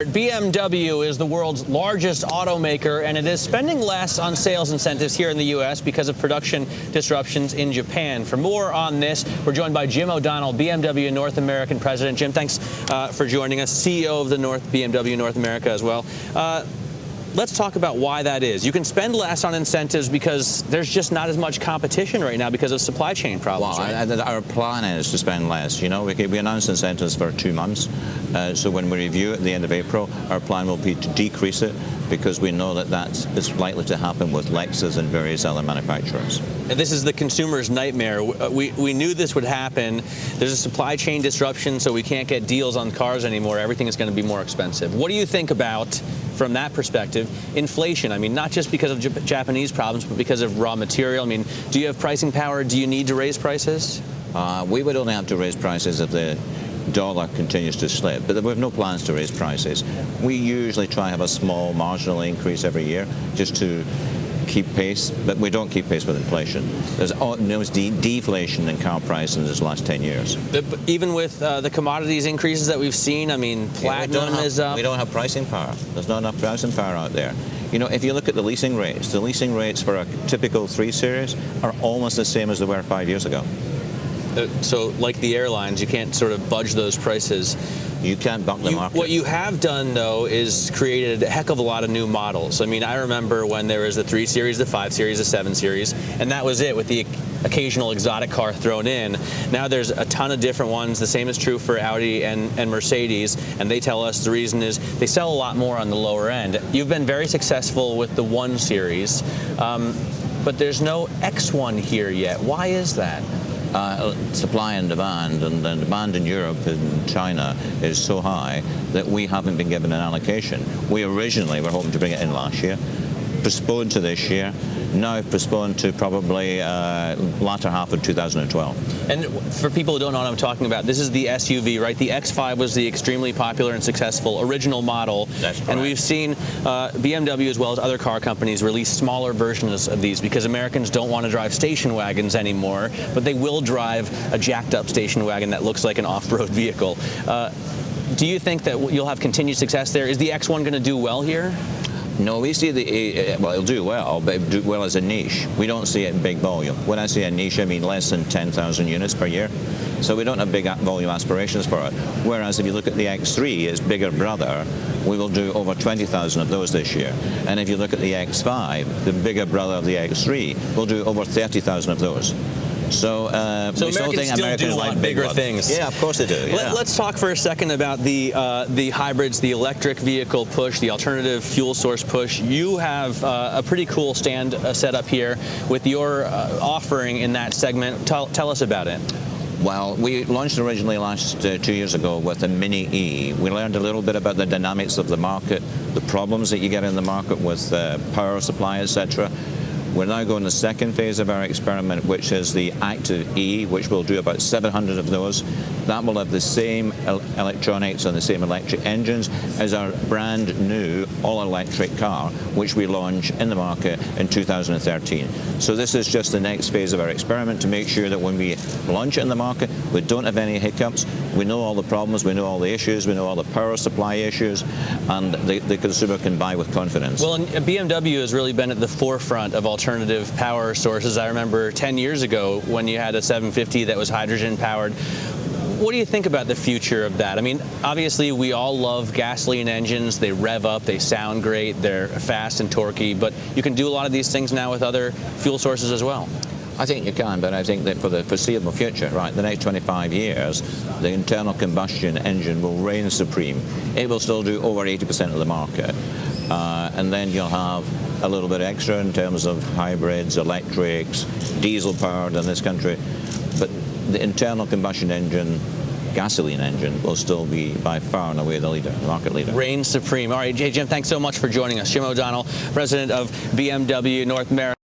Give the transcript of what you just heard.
BMW is the world's largest automaker, and it is spending less on sales incentives here in the U.S. because of production disruptions in Japan. For more on this, we're joined by Jim O'Donnell, BMW North American President. Jim, thanks for joining us, CEO of the BMW North America as well. Let's talk about why that is. You can spend less on incentives because there's just not as much competition right now because of supply chain problems. Well, right? Our plan is to spend less. You know, we announced incentives for 2 months. So when we review at the end of April, our plan will be to decrease it because we know that that's likely to happen with Lexus and various other manufacturers. And this is the consumer's nightmare. We knew this would happen. There's a supply chain disruption, so we can't get deals on cars anymore. Everything is going to be more expensive. What do you think about, from that perspective, inflation? I mean, not just because of Japanese problems, but because of raw material. I mean, do you have pricing power? Do you need to raise prices? We would only have to raise prices if the dollar continues to slip, but we have no plans to raise prices. We usually try to have a small marginal increase every year just to keep pace, but we don't keep pace with inflation. There's deflation in car prices in this last 10 years. But even with the commodities increases that we've seen, I mean, platinum is up. We don't have pricing power. There's not enough pricing power out there. You know, if you look at the leasing rates for a typical 3 Series are almost the same as they were 5 years ago. So, like the airlines, you can't sort of budge those prices. You can't buck the market. What you have done, though, is created a heck of a lot of new models. I mean, I remember when there was the 3 Series, the 5 Series, the 7 Series, and that was it, with the occasional exotic car thrown in. Now there's a ton of different ones. The same is true for Audi and Mercedes, and they tell us the reason is they sell a lot more on the lower end. You've been very successful with the 1 Series, but there's no X1 here yet. Why is that? Supply and demand, and the demand in Europe and China is so high that we haven't been given an allocation. We originally were hoping to bring it in last year, postponed to this year, now postponed to probably latter half of 2012. And for people who don't know what I'm talking about, this is the SUV, right? The X5 was the extremely popular and successful original model. That's correct. And we've seen BMW as well as other car companies release smaller versions of these because Americans don't want to drive station wagons anymore, but they will drive a jacked up station wagon that looks like an off-road vehicle. Do you think that you'll have continued success there? Is the X1 going to do well here? No, we see well, it'll do well, but it'll do well as a niche. We don't see it in big volume. When I say a niche, I mean less than 10,000 units per year. So we don't have big volume aspirations for it. Whereas if you look at the X3, its bigger brother, we will do over 20,000 of those this year. And if you look at the X5, the bigger brother of the X3, we'll do over 30,000 of those. So we still think Americans like bigger things. Yeah, of course they do. Yeah. Let's talk for a second about the hybrids, the electric vehicle push, the alternative fuel source push. You have a pretty cool stand set up here with your offering in that segment. Tell us about it. Well, we launched originally last 2 years ago with a Mini E. We learned a little bit about the dynamics of the market, the problems that you get in the market with power supply, etc. We're now going to the second phase of our experiment, which is the ActiveE, which will do about 700 of those. That will have the same electronics and the same electric engines as our brand new all-electric car, which we launch in the market in 2013. So this is just the next phase of our experiment to make sure that when we launch it in the market, we don't have any hiccups. We know all the problems, we know all the issues, we know all the power supply issues, and the consumer can buy with confidence. Well, and BMW has really been at the forefront of alternative power sources. I remember 10 years ago when you had a 750 that was hydrogen powered. What do you think about the future of that? I mean, obviously we all love gasoline engines. They rev up, they sound great, they're fast and torquey, but you can do a lot of these things now with other fuel sources as well. I think you can, but I think that for the foreseeable future, right, the next 25 years, the internal combustion engine will reign supreme. It will still do over 80% of the market. And then you'll have a little bit extra in terms of hybrids, electrics, diesel-powered in this country. But the internal combustion engine, gasoline engine, will still be by far and away the leader, the market leader. Reign supreme. All right, Jim, thanks so much for joining us. Jim O'Donnell, President of BMW North America.